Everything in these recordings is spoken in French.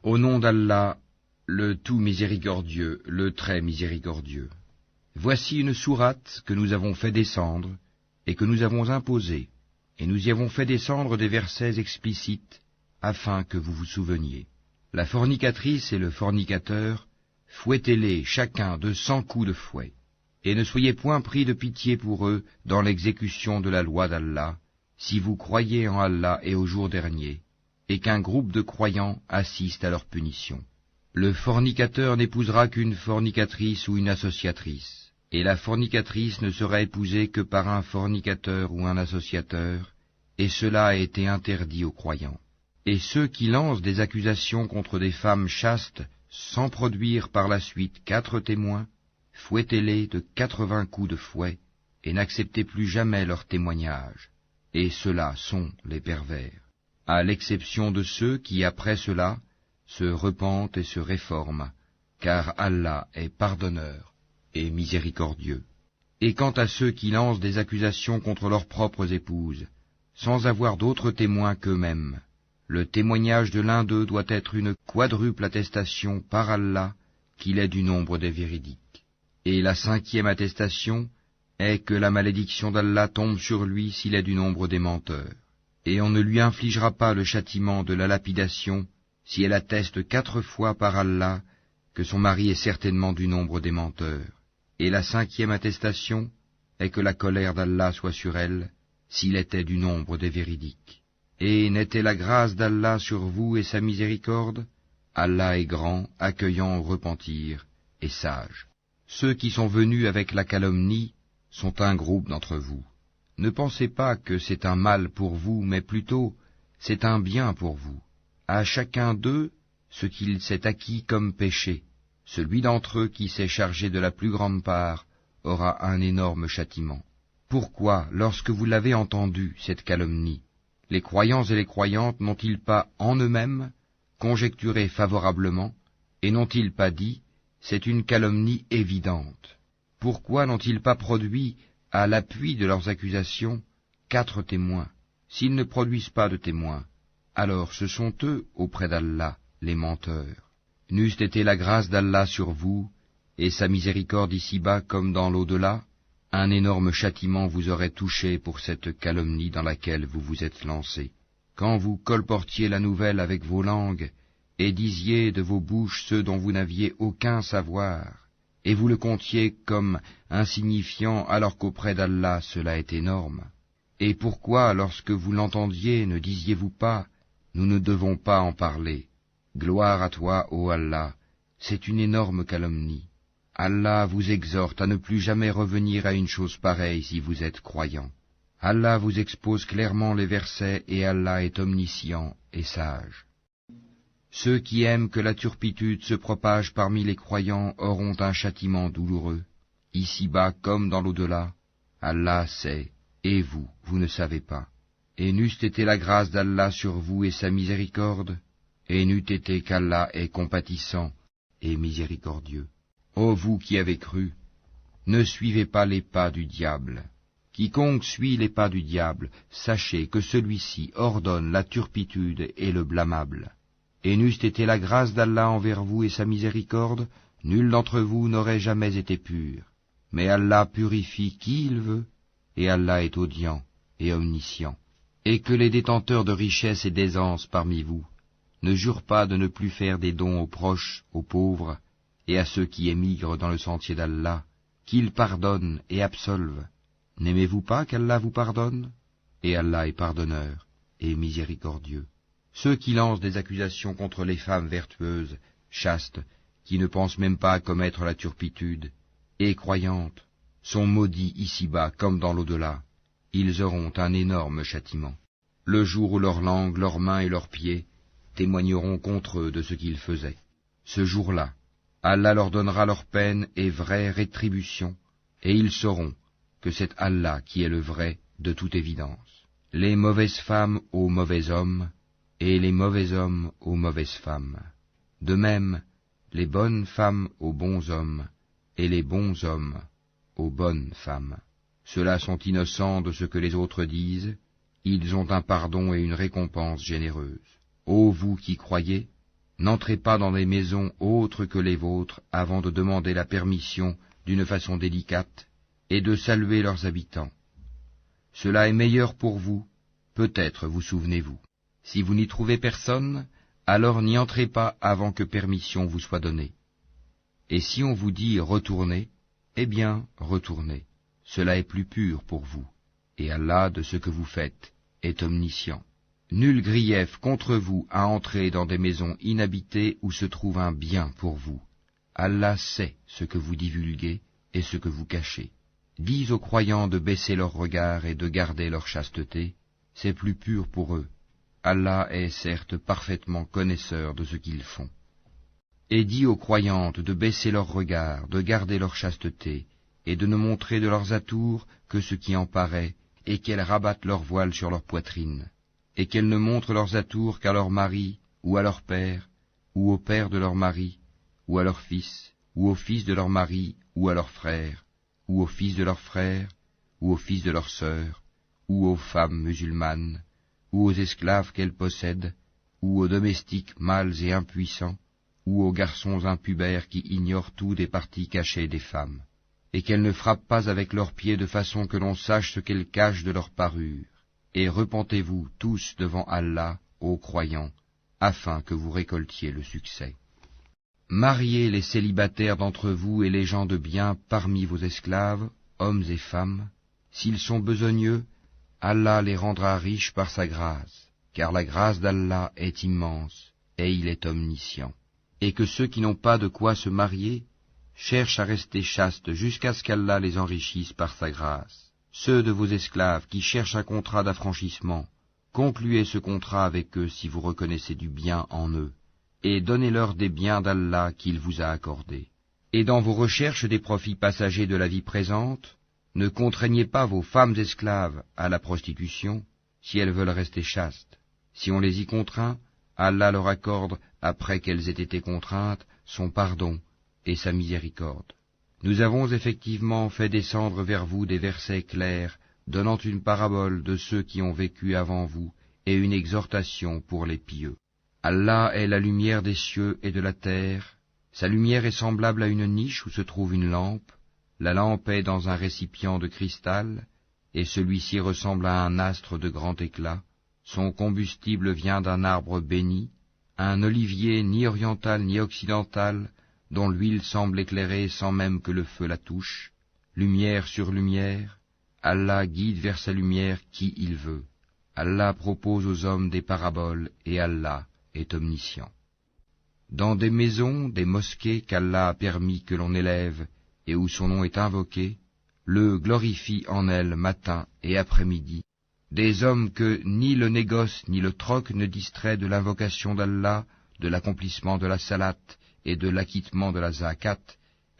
Au nom d'Allah, le tout miséricordieux, le très miséricordieux. Voici une sourate que nous avons fait descendre et que nous avons imposée, et nous y avons fait descendre des versets explicites afin que vous vous souveniez. La fornicatrice et le fornicateur, fouettez-les chacun de 100 coups de fouet, et ne soyez point pris de pitié pour eux dans l'exécution de la loi d'Allah, si vous croyez en Allah et au jour dernier, et qu'un groupe de croyants assiste à leur punition. Le fornicateur n'épousera qu'une fornicatrice ou une associatrice, et la fornicatrice ne sera épousée que par un fornicateur ou un associateur, et cela a été interdit aux croyants. Et ceux qui lancent des accusations contre des femmes chastes, sans produire par la suite 4 témoins, fouettez-les de 80 coups de fouet, et n'acceptez plus jamais leur témoignage. Et ceux-là sont les pervers, à l'exception de ceux qui, après cela, se repentent et se réforment, car Allah est pardonneur et miséricordieux. Et quant à ceux qui lancent des accusations contre leurs propres épouses, sans avoir d'autres témoins qu'eux-mêmes, le témoignage de l'un d'eux doit être une quadruple attestation par Allah qu'il est du nombre des véridiques. Et la 5e attestation est que la malédiction d'Allah tombe sur lui s'il est du nombre des menteurs. Et on ne lui infligera pas le châtiment de la lapidation si elle atteste 4 fois par Allah que son mari est certainement du nombre des menteurs. Et la 5e attestation est que la colère d'Allah soit sur elle s'il était du nombre des véridiques. Et n'était la grâce d'Allah sur vous et sa miséricorde? Allah est grand, accueillant au repentir, et sage. Ceux qui sont venus avec la calomnie sont un groupe d'entre vous. Ne pensez pas que c'est un mal pour vous, mais plutôt c'est un bien pour vous. À chacun d'eux ce qu'il s'est acquis comme péché. Celui d'entre eux qui s'est chargé de la plus grande part aura un énorme châtiment. Pourquoi, lorsque vous l'avez entendu, cette calomnie, les croyants et les croyantes n'ont-ils pas en eux-mêmes conjecturé favorablement, et n'ont-ils pas dit « c'est une calomnie évidente ». Pourquoi n'ont-ils pas produit, à l'appui de leurs accusations, 4 témoins? S'ils ne produisent pas de témoins, alors ce sont eux, auprès d'Allah, les menteurs. N'eût été la grâce d'Allah sur vous, et sa miséricorde ici-bas comme dans l'au-delà, un énorme châtiment vous aurait touché pour cette calomnie dans laquelle vous vous êtes lancés. Quand vous colportiez la nouvelle avec vos langues, et disiez de vos bouches ceux dont vous n'aviez aucun savoir, et vous le comptiez comme insignifiant alors qu'auprès d'Allah cela est énorme. Et pourquoi, lorsque vous l'entendiez, ne disiez-vous pas « Nous ne devons pas en parler ». Gloire à toi, ô Allah, c'est une énorme calomnie. Allah vous exhorte à ne plus jamais revenir à une chose pareille si vous êtes croyants. Allah vous expose clairement les versets et Allah est omniscient et sage. Ceux qui aiment que la turpitude se propage parmi les croyants auront un châtiment douloureux, ici-bas comme dans l'au-delà. Allah sait, et vous, vous ne savez pas. Et n'eût été la grâce d'Allah sur vous et sa miséricorde, et n'eût été qu'Allah est compatissant et miséricordieux. Ô vous qui avez cru, ne suivez pas les pas du diable. Quiconque suit les pas du diable, sachez que celui-ci ordonne la turpitude et le blâmable. Et n'eût été la grâce d'Allah envers vous et sa miséricorde, nul d'entre vous n'aurait jamais été pur. Mais Allah purifie qui il veut, et Allah est audient et omniscient. Et que les détenteurs de richesses et d'aisance parmi vous ne jurent pas de ne plus faire des dons aux proches, aux pauvres, et à ceux qui émigrent dans le sentier d'Allah, qu'il pardonne et absolve. N'aimez-vous pas qu'Allah vous pardonne? Et Allah est pardonneur et miséricordieux. Ceux qui lancent des accusations contre les femmes vertueuses, chastes, qui ne pensent même pas à commettre la turpitude, et croyantes, sont maudits ici-bas comme dans l'au-delà. Ils auront un énorme châtiment. Le jour où leur langue, leurs mains et leurs pieds témoigneront contre eux de ce qu'ils faisaient. Ce jour-là, Allah leur donnera leur peine et vraie rétribution, et ils sauront que c'est Allah qui est le vrai de toute évidence. Les mauvaises femmes aux mauvais hommes, et les mauvais hommes aux mauvaises femmes. De même, les bonnes femmes aux bons hommes, et les bons hommes aux bonnes femmes. Ceux-là sont innocents de ce que les autres disent, ils ont un pardon et une récompense généreuse. Ô vous qui croyez, N'entrez pas dans des maisons autres que les vôtres avant de demander la permission d'une façon délicate et de saluer leurs habitants. Cela est meilleur pour vous, peut-être vous souvenez-vous. Si vous n'y trouvez personne, alors n'y entrez pas avant que permission vous soit donnée. Et si on vous dit retournez, eh bien retournez. Cela est plus pur pour vous, et Allah de ce que vous faites est omniscient. Nul grief contre vous à entrer dans des maisons inhabitées où se trouve un bien pour vous. Allah sait ce que vous divulguez et ce que vous cachez. Dis aux croyants de baisser leur regard et de garder leur chasteté, c'est plus pur pour eux. Allah est certes parfaitement connaisseur de ce qu'ils font. Et dis aux croyantes de baisser leur regard, de garder leur chasteté, et de ne montrer de leurs atours que ce qui en paraît, et qu'elles rabattent leur voile sur leur poitrine, et qu'elles ne montrent leurs atours qu'à leur mari, ou à leur père, ou au père de leur mari, ou à leur fils, ou au fils de leur mari, ou à leurs frères, ou au fils de leurs frères, ou au fils de leurs sœurs, ou aux femmes musulmanes, ou aux esclaves qu'elles possèdent, ou aux domestiques mâles et impuissants, ou aux garçons impubères qui ignorent tout des parties cachées des femmes, et qu'elles ne frappent pas avec leurs pieds de façon que l'on sache ce qu'elles cachent de leur parure. Et repentez-vous tous devant Allah, ô croyants, afin que vous récoltiez le succès. Mariez les célibataires d'entre vous et les gens de bien parmi vos esclaves, hommes et femmes. S'ils sont besogneux, Allah les rendra riches par sa grâce, car la grâce d'Allah est immense, et il est omniscient. Et que ceux qui n'ont pas de quoi se marier cherchent à rester chastes jusqu'à ce qu'Allah les enrichisse par sa grâce. Ceux de vos esclaves qui cherchent un contrat d'affranchissement, concluez ce contrat avec eux si vous reconnaissez du bien en eux, et donnez-leur des biens d'Allah qu'il vous a accordés. Et dans vos recherches des profits passagers de la vie présente, ne contraignez pas vos femmes esclaves à la prostitution, si elles veulent rester chastes. Si on les y contraint, Allah leur accorde, après qu'elles aient été contraintes, son pardon et sa miséricorde. Nous avons effectivement fait descendre vers vous des versets clairs, donnant une parabole de ceux qui ont vécu avant vous, et une exhortation pour les pieux. Allah est la lumière des cieux et de la terre. Sa lumière est semblable à une niche où se trouve une lampe. La lampe est dans un récipient de cristal, et celui-ci ressemble à un astre de grand éclat. Son combustible vient d'un arbre béni, un olivier ni oriental ni occidental, dont l'huile semble éclairer sans même que le feu la touche. Lumière sur lumière, Allah guide vers sa lumière qui il veut. Allah propose aux hommes des paraboles, et Allah est omniscient. Dans des maisons, des mosquées qu'Allah a permis que l'on élève, et où son nom est invoqué, le glorifie en elles matin et après-midi. Des hommes que ni le négoce ni le troc ne distrait de l'invocation d'Allah, de l'accomplissement de la salate et de l'acquittement de la zakat,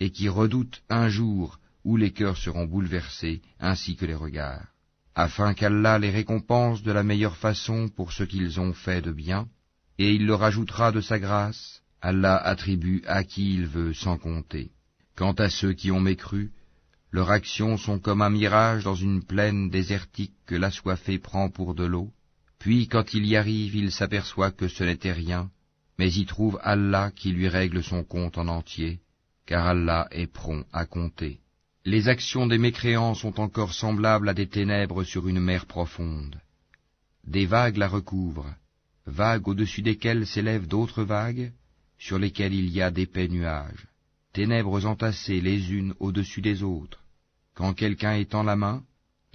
et qui redoutent un jour où les cœurs seront bouleversés, ainsi que les regards, afin qu'Allah les récompense de la meilleure façon pour ce qu'ils ont fait de bien, et il leur ajoutera de sa grâce. Allah attribue à qui il veut sans compter. Quant à ceux qui ont mécru, leurs actions sont comme un mirage dans une plaine désertique que l'assoiffé prend pour de l'eau, puis quand il y arrive, il s'aperçoit que ce n'était rien, mais y trouve Allah qui lui règle son compte en entier, car Allah est prompt à compter. Les actions des mécréants sont encore semblables à des ténèbres sur une mer profonde. Des vagues la recouvrent, vagues au-dessus desquelles s'élèvent d'autres vagues, sur lesquelles il y a d'épais nuages, ténèbres entassées les unes au-dessus des autres. Quand quelqu'un étend la main,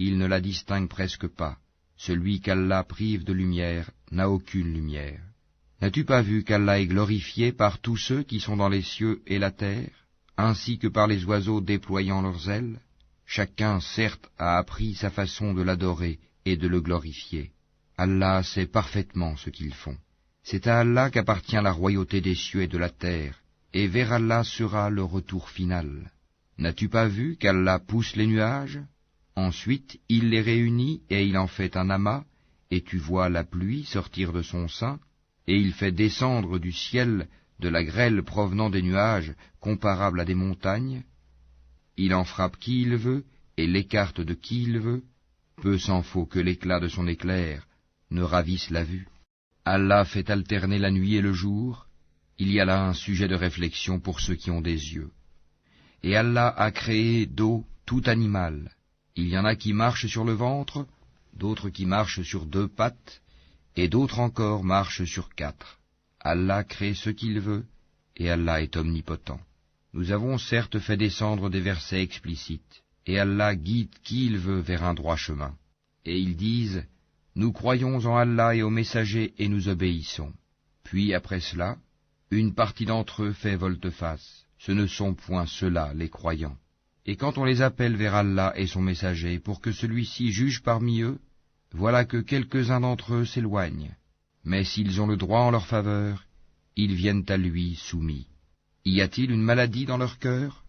il ne la distingue presque pas. Celui qu'Allah prive de lumière n'a aucune lumière. N'as-tu pas vu qu'Allah est glorifié par tous ceux qui sont dans les cieux et la terre, ainsi que par les oiseaux déployant leurs ailes? Chacun, certes, a appris sa façon de l'adorer et de le glorifier. Allah sait parfaitement ce qu'ils font. C'est à Allah qu'appartient la royauté des cieux et de la terre, et vers Allah sera le retour final. N'as-tu pas vu qu'Allah pousse les nuages? Ensuite, il les réunit et il en fait un amas, et tu vois la pluie sortir de son sein, et il fait descendre du ciel de la grêle provenant des nuages, comparable à des montagnes. Il en frappe qui il veut, et l'écarte de qui il veut. Peu s'en faut que l'éclat de son éclair ne ravisse la vue. Allah fait alterner la nuit et le jour, Il y a là un sujet de réflexion pour ceux qui ont des yeux. Et Allah a créé d'eau tout animal. Il y en a qui marchent sur le ventre, d'autres qui marchent sur 2 pattes, et d'autres encore marchent sur 4. Allah crée ce qu'il veut, et Allah est omnipotent. Nous avons certes fait descendre des versets explicites, et Allah guide qui il veut vers un droit chemin. Et ils disent, nous croyons en Allah et aux messagers et nous obéissons. Puis après cela, une partie d'entre eux fait volte-face. Ce ne sont point ceux-là les croyants. Et quand on les appelle vers Allah et son messager pour que celui-ci juge parmi eux, voilà que quelques-uns d'entre eux s'éloignent. Mais s'ils ont le droit en leur faveur, ils viennent à lui soumis. Y a-t-il une maladie dans leur cœur?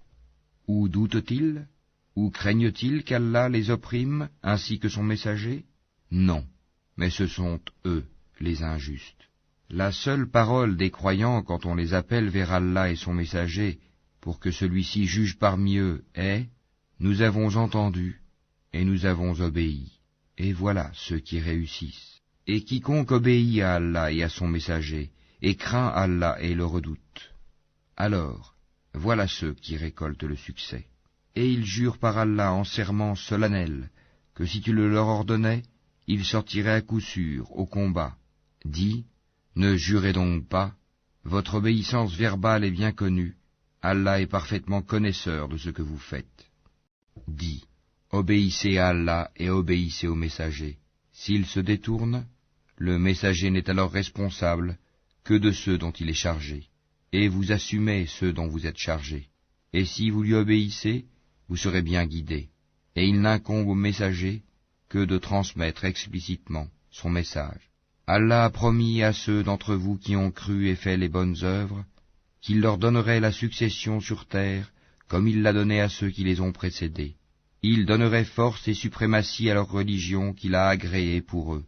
Ou doutent-ils? Ou craignent-ils qu'Allah les opprime ainsi que son messager? Non, mais ce sont eux les injustes. La seule parole des croyants quand on les appelle vers Allah et son messager pour que celui-ci juge parmi eux est « Nous avons entendu et nous avons obéi, et voilà ceux qui réussissent. » Et quiconque obéit à Allah et à son messager, et craint Allah et le redoute, alors voilà ceux qui récoltent le succès. Et ils jurent par Allah en serment solennel que si tu le leur ordonnais, ils sortiraient à coup sûr au combat. Dis, ne jurez donc pas, votre obéissance verbale est bien connue, Allah est parfaitement connaisseur de ce que vous faites. Dis, obéissez à Allah et obéissez au messager. S'il se détourne, le messager n'est alors responsable que de ceux dont il est chargé, et vous assumez ceux dont vous êtes chargés. Et si vous lui obéissez, vous serez bien guidés, et il n'incombe au messager que de transmettre explicitement son message. Allah a promis à ceux d'entre vous qui ont cru et fait les bonnes œuvres, qu'il leur donnerait la succession sur terre, comme il l'a donné à ceux qui les ont précédés. Il donnerait force et suprématie à leur religion qu'il a agréée pour eux.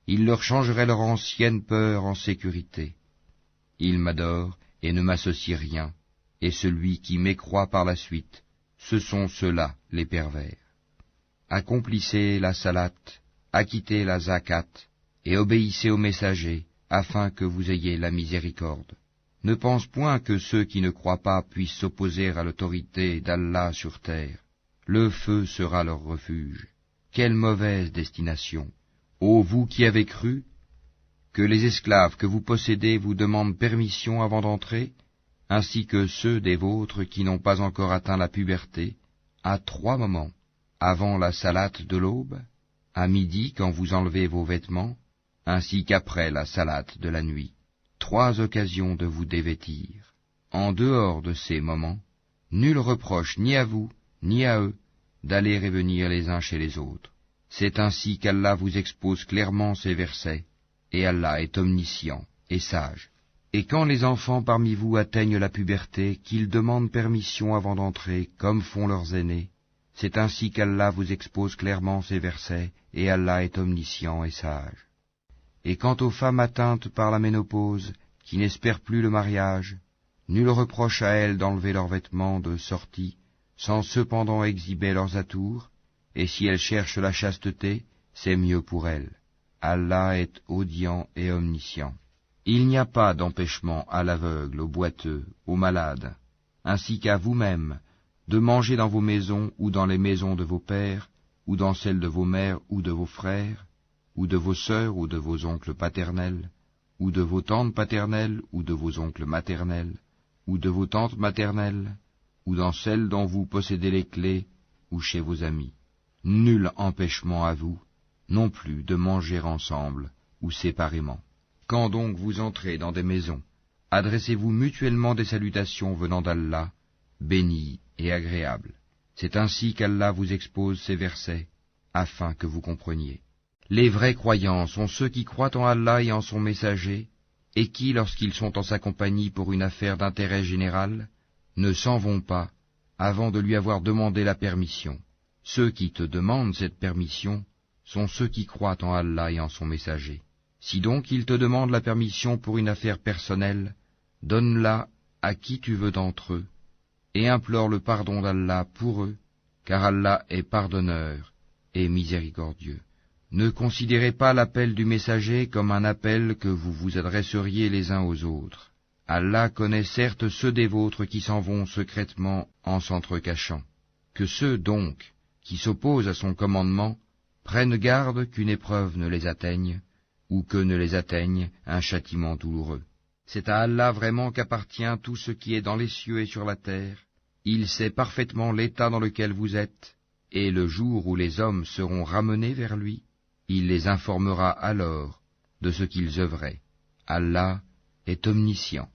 Il leur changerait leur ancienne peur en sécurité. Ils m'adorent et ne m'associent rien, et celui qui mécroit par la suite, ce sont ceux-là les pervers. Accomplissez la salat, acquittez la zakat, et obéissez aux messagers, afin que vous ayez la miséricorde. Ne pense point que ceux qui ne croient pas puissent s'opposer à l'autorité d'Allah sur terre. Le feu sera leur refuge. Quelle mauvaise destination! Ô vous qui avez cru, que les esclaves que vous possédez vous demandent permission avant d'entrer, ainsi que ceux des vôtres qui n'ont pas encore atteint la puberté, à 3 moments, avant la salate de l'aube, à midi quand vous enlevez vos vêtements, ainsi qu'après la salate de la nuit. 3 occasions de vous dévêtir. En dehors de ces moments, nul reproche ni à vous, ni à eux, d'aller et venir les uns chez les autres. C'est ainsi qu'Allah vous expose clairement ces versets, et Allah est omniscient et sage. Et quand les enfants parmi vous atteignent la puberté, qu'ils demandent permission avant d'entrer, comme font leurs aînés, c'est ainsi qu'Allah vous expose clairement ces versets, et Allah est omniscient et sage. Et quant aux femmes atteintes par la ménopause, qui n'espèrent plus le mariage, nul reproche à elles d'enlever leurs vêtements de sortie, sans cependant exhiber leurs atours, et si elles cherchent la chasteté, c'est mieux pour elles. Allah est audient et omniscient. Il n'y a pas d'empêchement à l'aveugle, au boiteux, aux malades, ainsi qu'à vous-mêmes, de manger dans vos maisons ou dans les maisons de vos pères, ou dans celles de vos mères ou de vos frères, ou de vos sœurs ou de vos oncles paternels, ou de vos tantes paternelles ou de vos oncles maternels, ou de vos tantes maternelles, ou dans celles dont vous possédez les clés, ou chez vos amis. Nul empêchement à vous, non plus de manger ensemble ou séparément. Quand donc vous entrez dans des maisons, adressez-vous mutuellement des salutations venant d'Allah, bénies et agréables. C'est ainsi qu'Allah vous expose ces versets, afin que vous compreniez. Les vrais croyants sont ceux qui croient en Allah et en son messager, et qui, lorsqu'ils sont en sa compagnie pour une affaire d'intérêt général, ne s'en vont pas avant de lui avoir demandé la permission. Ceux qui te demandent cette permission sont ceux qui croient en Allah et en son messager. Si donc ils te demandent la permission pour une affaire personnelle, donne-la à qui tu veux d'entre eux, et implore le pardon d'Allah pour eux, car Allah est pardonneur et miséricordieux. Ne considérez pas l'appel du messager comme un appel que vous vous adresseriez les uns aux autres. Allah connaît certes ceux des vôtres qui s'en vont secrètement en s'entrecachant. Que ceux, donc, qui s'opposent à son commandement, prennent garde qu'une épreuve ne les atteigne, ou que ne les atteigne un châtiment douloureux. C'est à Allah vraiment qu'appartient tout ce qui est dans les cieux et sur la terre. Il sait parfaitement l'état dans lequel vous êtes, et le jour où les hommes seront ramenés vers lui, il les informera alors de ce qu'ils œuvraient. Allah est omniscient.